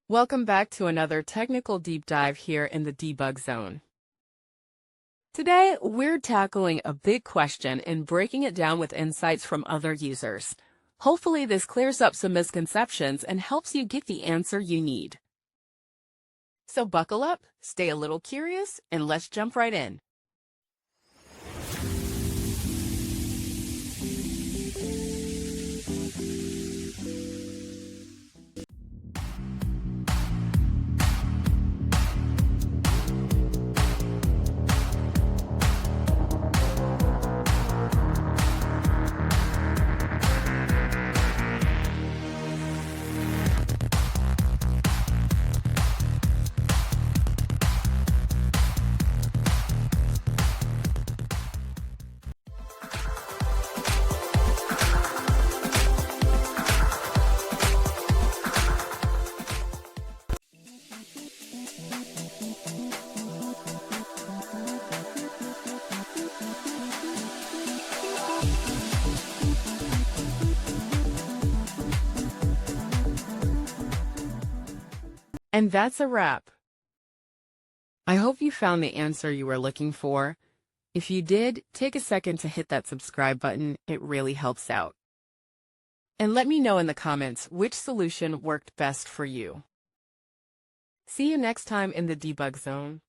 Welcome back to another technical deep dive here in the debug zone. Today, we're tackling a big question and breaking it down with insights from other users. Hopefully, this clears up some misconceptions and helps you get the answer you need. So buckle up, stay a little curious, and let's jump right in. And that's a wrap. I hope you found the answer you were looking for. If you did, take a second to hit that subscribe button. It really helps out. And let me know in the comments which solution worked best for you. See you next time in the debug zone.